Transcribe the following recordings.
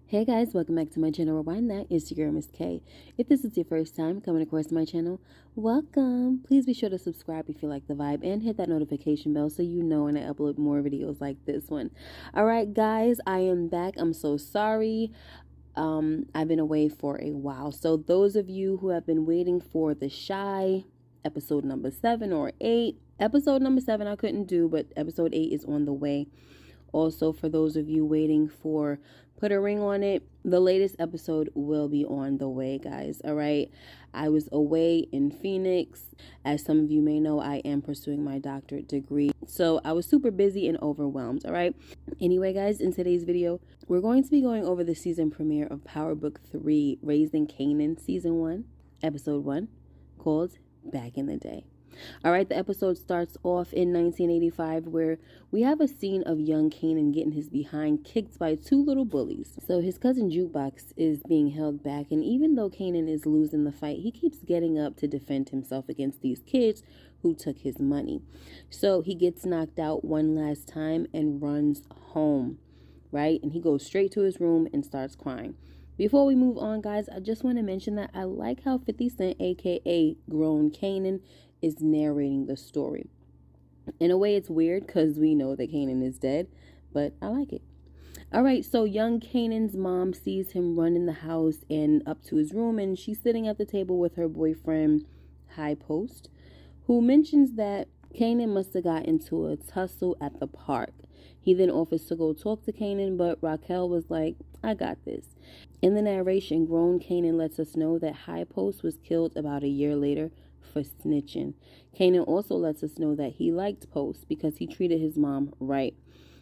Hey guys, welcome back to my channel. Rewind that. It's your girl, Miss K. If this is your first time coming across my channel, welcome. Please be sure to subscribe if you like the vibe and hit that notification bell so you know when I upload more videos like this one. Alright guys, I am back. I'm so sorry. I've been away for a while. So those of you who have been waiting for the Shy episode number 7 or 8, episode number 7 I couldn't do, but episode 8 is on the way. Also, for those of you waiting for Put a Ring on It, the latest episode will be on the way, guys. All right. I was away in Phoenix. As some of you may know, I am pursuing my doctorate degree. So I was super busy and overwhelmed. All right. Anyway, guys, in today's video, we're going to be going over the season premiere of Power Book 3, Raising Kanan, Season 1, Episode 1, called Back in the Day. All right, the episode starts off in 1985 where we have a scene of young Kanan getting his behind kicked by two little bullies. So his cousin Jukebox is being held back, and even though Kanan is losing the fight, he keeps getting up to defend himself against these kids who took his money. So he gets knocked out one last time and runs home, right? And he goes straight to his room and starts crying. Before we move on, guys, I just want to mention that I like how 50 Cent, aka Grown Kanan, is narrating the story. In a way, it's weird because we know that Kanan is dead, but I like it. All right, so young Kanan's mom sees him run in the house and up to his room, and she's sitting at the table with her boyfriend, High Post, who mentions that Kanan must have got into a tussle at the park. He then offers to go talk to Kanan, but Raquel was like, I got this. In the narration, grown Kanan lets us know that High Post was killed about a year later for snitching. Kanan also lets us know that he liked Post because he treated his mom right.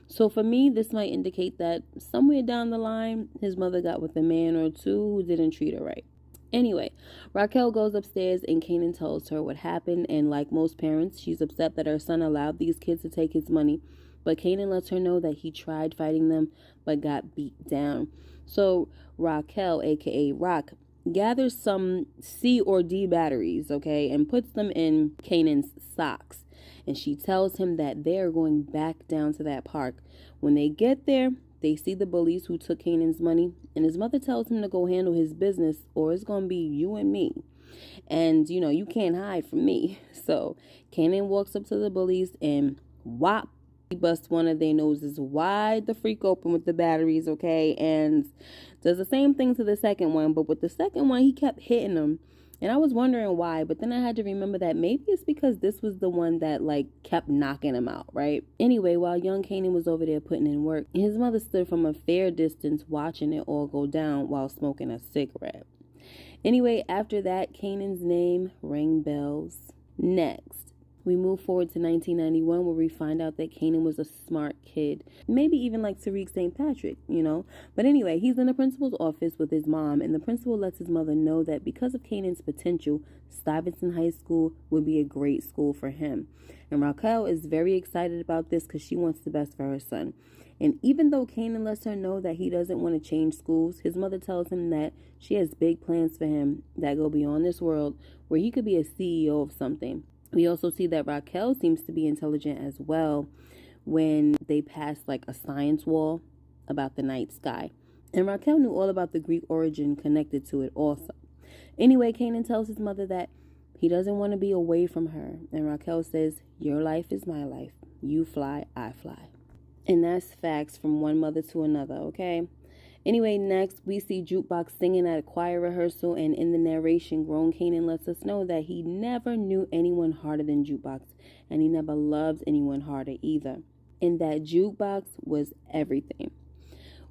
So for me, this might indicate that somewhere down the line, his mother got with a man or two who didn't treat her right. Anyway, Raquel goes upstairs and Kanan tells her what happened, and like most parents, she's upset that her son allowed these kids to take his money, but Kanan lets her know that he tried fighting them but got beat down. So Raquel, aka Rock, gathers some C or D batteries, okay, and puts them in Kanan's socks. And she tells him that they're going back down to that park. When they get there, they see the bullies who took Kanan's money, and his mother tells him to go handle his business or it's going to be you and me. And, you know, you can't hide from me. So Kanan walks up to the bullies and whop, he busts one of their noses wide the freak open with the batteries, okay, and does the same thing to the second one, but with the second one, he kept hitting them, and I was wondering why, but then I had to remember that maybe it's because this was the one that, like, kept knocking him out, right? Anyway, while young Kanan was over there putting in work, his mother stood from a fair distance watching it all go down while smoking a cigarette. Anyway, after that, Kanan's name rang bells. Next, we move forward to 1991 where we find out that Kanan was a smart kid. Maybe even like Tariq St. Patrick, you know. But anyway, he's in the principal's office with his mom, and the principal lets his mother know that because of Kanan's potential, Stuyvesant High School would be a great school for him. And Raquel is very excited about this because she wants the best for her son. And even though Kanan lets her know that he doesn't want to change schools, his mother tells him that she has big plans for him that go beyond this world, where he could be a CEO of something. We also see that Raquel seems to be intelligent as well when they pass like a science wall about the night sky. And Raquel knew all about the Greek origin connected to it also. Anyway, Kanan tells his mother that he doesn't want to be away from her. And Raquel says, your life is my life. You fly, I fly. And that's facts from one mother to another, okay? Anyway, next, we see Jukebox singing at a choir rehearsal, and in the narration, grown Kanan lets us know that he never knew anyone harder than Jukebox, and he never loved anyone harder either, and that Jukebox was everything.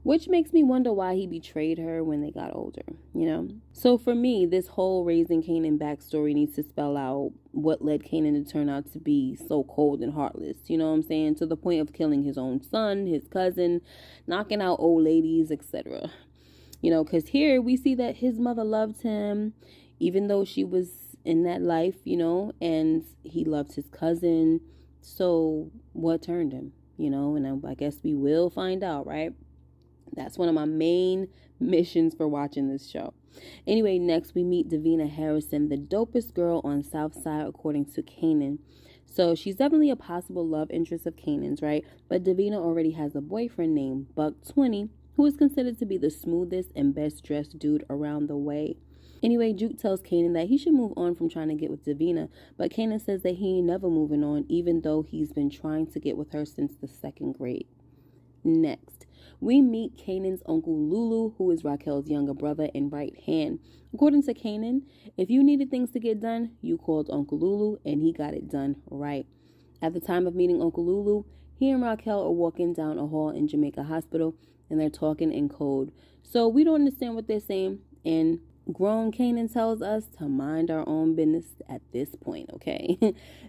Which makes me wonder why he betrayed her when they got older, you know? So for me, this whole Raising Kanan backstory needs to spell out what led Kanan to turn out to be so cold and heartless, you know what I'm saying? To the point of killing his own son, his cousin, knocking out old ladies, etc. You know, because here we see that his mother loved him, even though she was in that life, you know, and he loved his cousin. So what turned him, you know? And I guess we will find out, right? That's one of my main missions for watching this show. Anyway, next we meet Davina Harrison, the dopest girl on Southside according to Kanan. So she's definitely a possible love interest of Kanan's, right? But Davina already has a boyfriend named Buck 20 who is considered to be the smoothest and best dressed dude around the way. Anyway, Juke tells Kanan that he should move on from trying to get with Davina, but Kanan says that he ain't never moving on, even though he's been trying to get with her since the 2nd grade. Next, we meet Kanan's uncle Lulu, who is Raquel's younger brother and right hand. According to Kanan, if you needed things to get done, you called Uncle Lulu and he got it done right. At the time of meeting Uncle Lulu, he and Raquel are walking down a hall in Jamaica Hospital and they're talking in code. So we don't understand what they're saying, and grown Kanan tells us to mind our own business at this point, okay?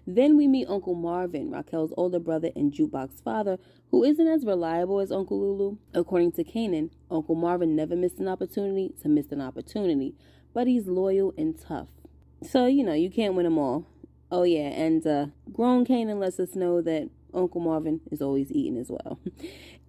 Then we meet Uncle Marvin, Raquel's older brother and Jukebox father, who isn't as reliable as Uncle Lulu. According to Kanan, Uncle Marvin never missed an opportunity to miss an opportunity, but he's loyal and tough. So, you can't win them all. Oh yeah, and grown Kanan lets us know that Uncle Marvin is always eating as well.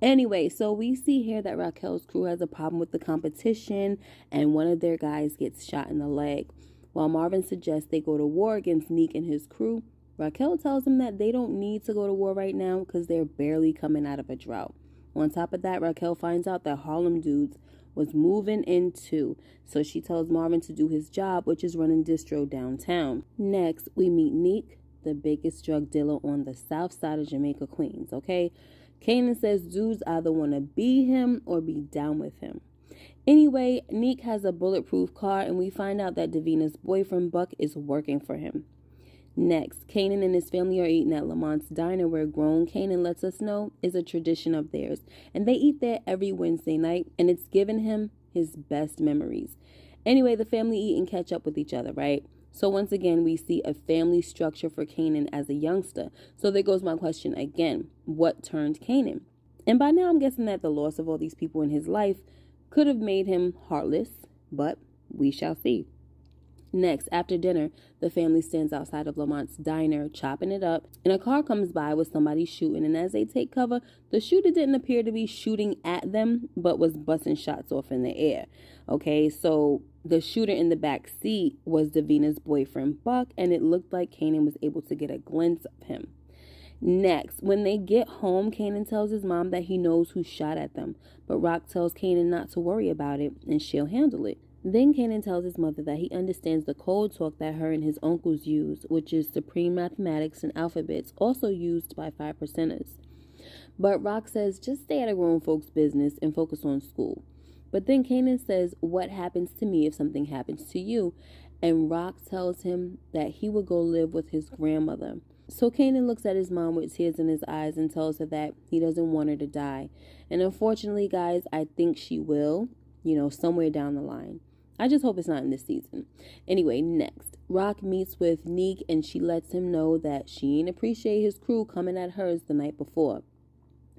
Anyway, so we see here that Raquel's crew has a problem with the competition and one of their guys gets shot in the leg. While Marvin suggests they go to war against Neek and his crew, Raquel tells him that they don't need to go to war right now because they're barely coming out of a drought. On top of that, Raquel finds out that Harlem Dudes was moving in too, so she tells Marvin to do his job, which is running distro downtown. Next, we meet Neek, the biggest drug dealer on the south side of Jamaica, Queens, okay? Kanan says dudes either want to be him or be down with him. Anyway, Neek has a bulletproof car, and we find out that Davina's boyfriend, Buck, is working for him. Next, Kanan and his family are eating at Lamont's Diner, where grown Kanan lets us know is a tradition of theirs. And they eat there every Wednesday night, and it's given him his best memories. Anyway, the family eat and catch up with each other, right? So once again, we see a family structure for Kanan as a youngster. So there goes my question again. What turned Kanan? And by now I'm guessing that the loss of all these people in his life could have made him heartless, but we shall see. Next, after dinner, the family stands outside of Lamont's Diner, chopping it up, and a car comes by with somebody shooting, and as they take cover, the shooter didn't appear to be shooting at them, but was busting shots off in the air. Okay, so the shooter in the back seat was Davina's boyfriend, Buck, and it looked like Kanan was able to get a glimpse of him. Next, when they get home, Kanan tells his mom that he knows who shot at them, but Rock tells Kanan not to worry about it, and she'll handle it. Then Kanan tells his mother that he understands the code talk that her and his uncles use, which is supreme mathematics and alphabets, also used by 5%ers. But Rock says just stay out of grown folks' business and focus on school. But then Kanan says, what happens to me if something happens to you? And Rock tells him that he will go live with his grandmother. So Kanan looks at his mom with tears in his eyes and tells her that he doesn't want her to die. And unfortunately, guys, I think she will, somewhere down the line. I just hope it's not in this season. Anyway, next, Rock meets with Neek and she lets him know that she ain't appreciate his crew coming at hers the night before.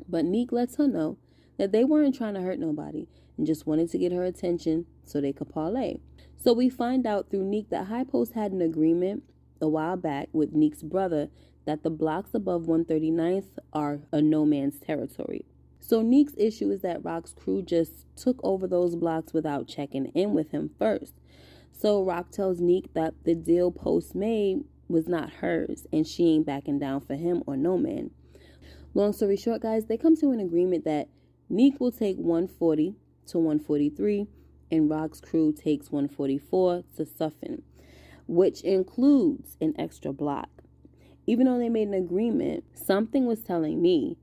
But Neek lets her know that they weren't trying to hurt nobody and just wanted to get her attention so they could parlay. So we find out through Neek that High Post had an agreement a while back with Neek's brother that the blocks above 139th are a no man's territory. So Neek's issue is that Rock's crew just took over those blocks without checking in with him first. So Rock tells Neek that the deal Post made was not hers and she ain't backing down for him or no man. Long story short, guys, they come to an agreement that Neek will take 140 to 143 and Rock's crew takes 144 to Suffin, which includes an extra block. Even though they made an agreement, something was telling me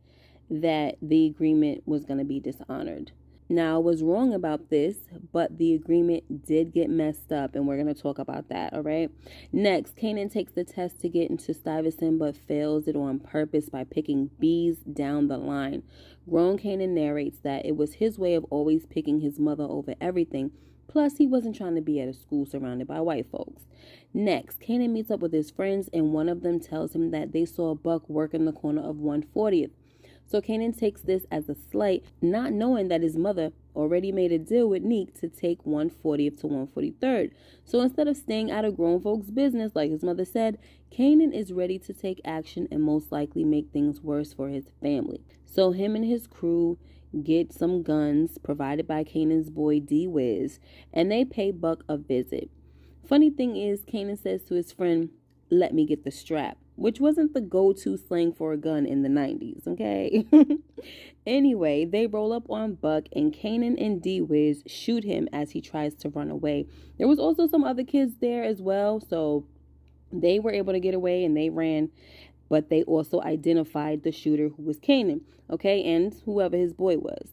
that the agreement was going to be dishonored. Now, I was wrong about this, but the agreement did get messed up, and we're going to talk about that, all right? Next, Kanan takes the test to get into Stuyvesant, but fails it on purpose by picking B's down the line. Grown Kanan narrates that it was his way of always picking his mother over everything, plus he wasn't trying to be at a school surrounded by white folks. Next, Kanan meets up with his friends, and one of them tells him that they saw Buck work in the corner of 140th. So Kanan takes this as a slight, not knowing that his mother already made a deal with Neek to take 140th to 143rd. So instead of staying out of grown folks' business, like his mother said, Kanan is ready to take action and most likely make things worse for his family. So him and his crew get some guns provided by Kanan's boy D-Wiz, and they pay Buck a visit. Funny thing is, Kanan says to his friend, "Let me get the strap." which wasn't the go-to slang for a gun in the 90s, okay? Anyway, they roll up on Buck, and Kanan and D-Wiz shoot him as he tries to run away. There was also some other kids there as well, so they were able to get away and they ran, but they also identified the shooter, who was Kanan, okay, and whoever his boy was.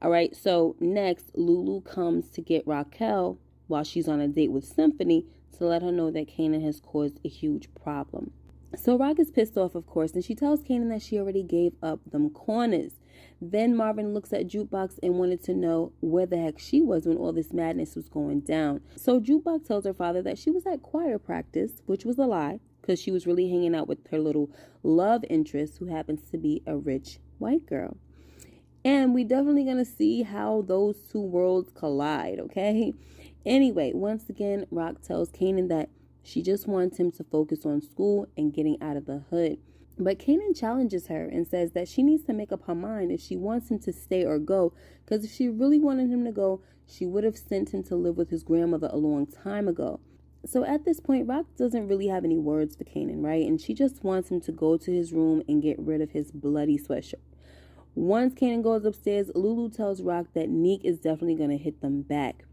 All right, so next, Lulu comes to get Raquel while she's on a date with Symphony to let her know that Kanan has caused a huge problem. So Rock is pissed off, of course, and she tells Kanan that she already gave up them corners. Then Marvin looks at Jukebox and wanted to know where the heck she was when all this madness was going down. So Jukebox tells her father that she was at choir practice, which was a lie, because she was really hanging out with her little love interest, who happens to be a rich white girl. And we definitely going to see how those two worlds collide, okay? Anyway, once again, Rock tells Kanan that she just wants him to focus on school and getting out of the hood. But Kanan challenges her and says that she needs to make up her mind if she wants him to stay or go, because if she really wanted him to go, she would have sent him to live with his grandmother a long time ago. So at this point, Rock doesn't really have any words for Kanan, right? And she just wants him to go to his room and get rid of his bloody sweatshirt. Once Kanan goes upstairs, Lulu tells Rock that Neek is definitely going to hit them back.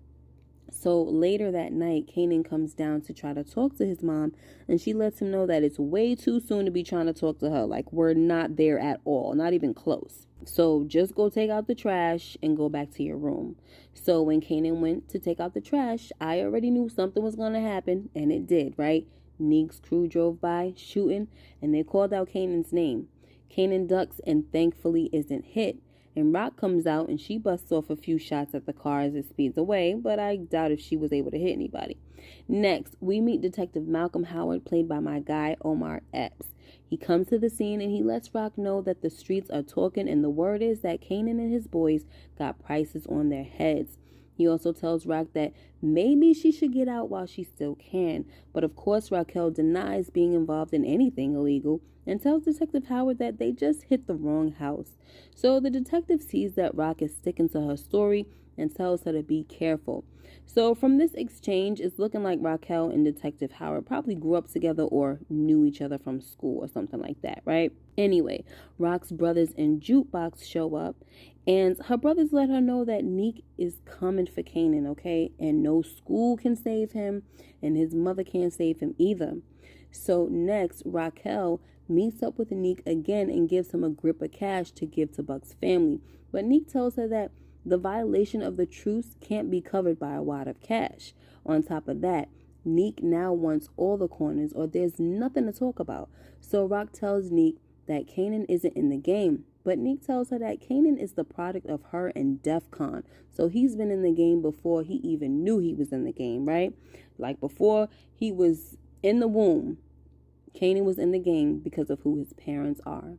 So later that night, Kanan comes down to try to talk to his mom, and she lets him know that it's way too soon to be trying to talk to her. Like, we're not there at all, not even close. So just go take out the trash and go back to your room. So when Kanan went to take out the trash, I already knew something was going to happen, and it did, right? Neek's crew drove by, shooting, and they called out Kanan's name. Kanan ducks and thankfully isn't hit. And Rock comes out and she busts off a few shots at the car as it speeds away, but I doubt if she was able to hit anybody. Next, we meet Detective Malcolm Howard, played by my guy Omar Epps. He comes to the scene and he lets Rock know that the streets are talking, and the word is that Kanan and his boys got prices on their heads. He also tells Rock that maybe she should get out while she still can, but of course Raquel denies being involved in anything illegal and tells Detective Howard that they just hit the wrong house. So the detective sees that Rock is sticking to her story and tells her to be careful. So from this exchange, it's looking like Raquel and Detective Howard probably grew up together or knew each other from school or something like that, right? Anyway, Rock's brothers and Jukebox show up, and her brothers let her know that Neek is coming for Kanan, okay? And no school can save him, and his mother can't save him either. So next, Raquel meets up with Neek again and gives him a grip of cash to give to Buck's family. But Neek tells her that the violation of the truce can't be covered by a wad of cash. On top of that, Neek now wants all the corners or there's nothing to talk about. So Rock tells Neek that Kanan isn't in the game. But Neek tells her that Kanan is the product of her and DEF CON. So he's been in the game before he even knew he was in the game, right? Like before he was in the womb, Kanan was in the game because of who his parents are.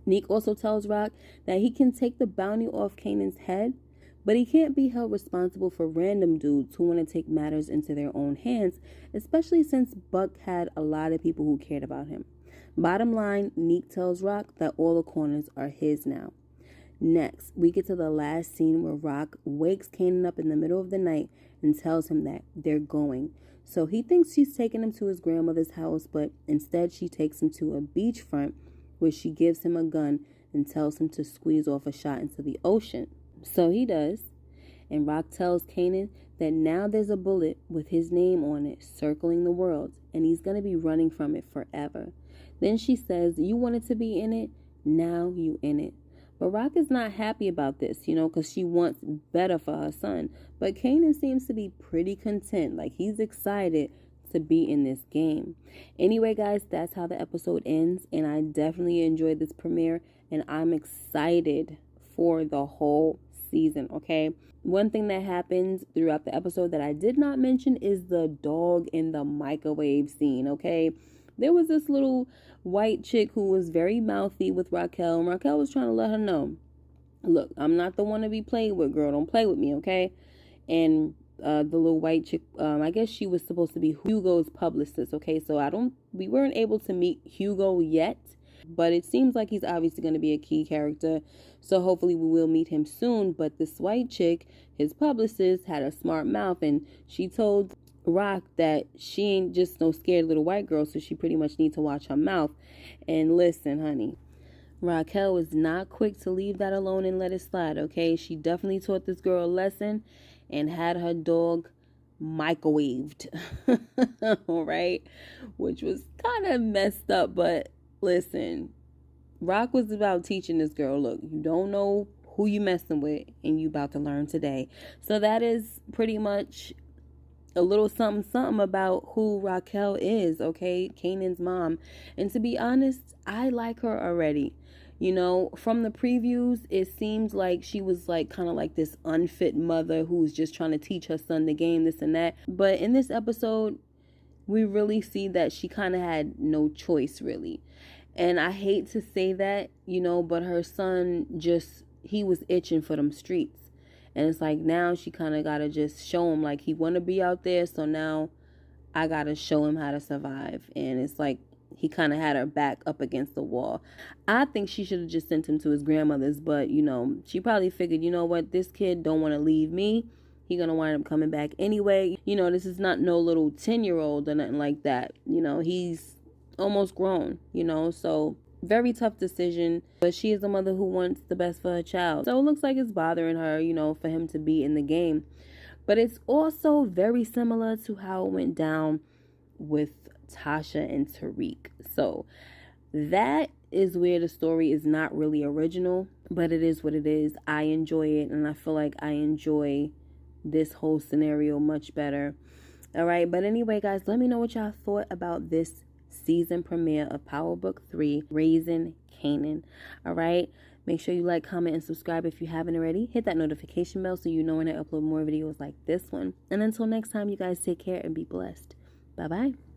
Neek also tells Rock that he can take the bounty off Kanan's head, but he can't be held responsible for random dudes who want to take matters into their own hands, especially since Buck had a lot of people who cared about him. Bottom line, Neek tells Rock that all the corners are his now. Next, we get to the last scene where Rock wakes Kanan up in the middle of the night and tells him that they're going. So he thinks she's taking him to his grandmother's house, but instead she takes him to a beachfront where she gives him a gun and tells him to squeeze off a shot into the ocean. So he does, and Rock tells Kanan that now there's a bullet with his name on it circling the world, and he's going to be running from it forever. Then she says, you wanted to be in it, now you in it. But Rock is not happy about this, because she wants better for her son. But Kanan seems to be pretty content, like he's excited to be in this game. Anyway, guys, that's how the episode ends, and I definitely enjoyed this premiere, and I'm excited for the whole season, okay? One thing that happens throughout the episode that I did not mention is the dog in the microwave scene, okay? There was this little white chick who was very mouthy with Raquel, and Raquel was trying to let her know, look, I'm not the one to be played with, girl. Don't play with me, okay? And the little white chick, I guess she was supposed to be Hugo's publicist, okay? So we weren't able to meet Hugo yet, but it seems like he's obviously going to be a key character. So hopefully we will meet him soon. But this white chick, his publicist, had a smart mouth, and she told Rock that she ain't just no scared little white girl, so she pretty much need to watch her mouth. And listen, honey, Raquel is not quick to leave that alone and let it slide, okay? She definitely taught this girl a lesson and had her dog microwaved, all right? Which was kind of messed up, but listen, Rock was about teaching this girl, look, you don't know who you messing with, and you about to learn today. So that is pretty much a little something about who Raquel is, okay? Kanan's mom. And to be honest, I like her already. You know, from the previews, it seemed like she was like kind of like this unfit mother who's just trying to teach her son the game, this and that. But in this episode, we really see that she kind of had no choice, really. And I hate to say that, you know, but her son just, he was itching for them streets. And it's like now she kind of got to just show him like he want to be out there. So now I got to show him how to survive. And it's like he kind of had her back up against the wall. I think she should have just sent him to his grandmother's. But, you know, she probably figured, you know what, this kid don't want to leave me. He going to wind up coming back anyway. You know, this is not no little 10-year-old or nothing like that. You know, he's almost grown, you know, so very tough decision, but she is a mother who wants the best for her child. So it looks like it's bothering her, you know, for him to be in the game. But it's also very similar to how it went down with Tasha and Tariq. So that is where the story is not really original, but it is what it is. I enjoy it, and I feel like I enjoy this whole scenario much better. All right, but anyway, guys, let me know what y'all thought about this season premiere of Power Book 3, Raising Kanan. All right, make sure you like, comment, and subscribe if you haven't already. Hit that notification bell so you know when I upload more videos like this one. And until next time, you guys take care and be blessed. Bye bye.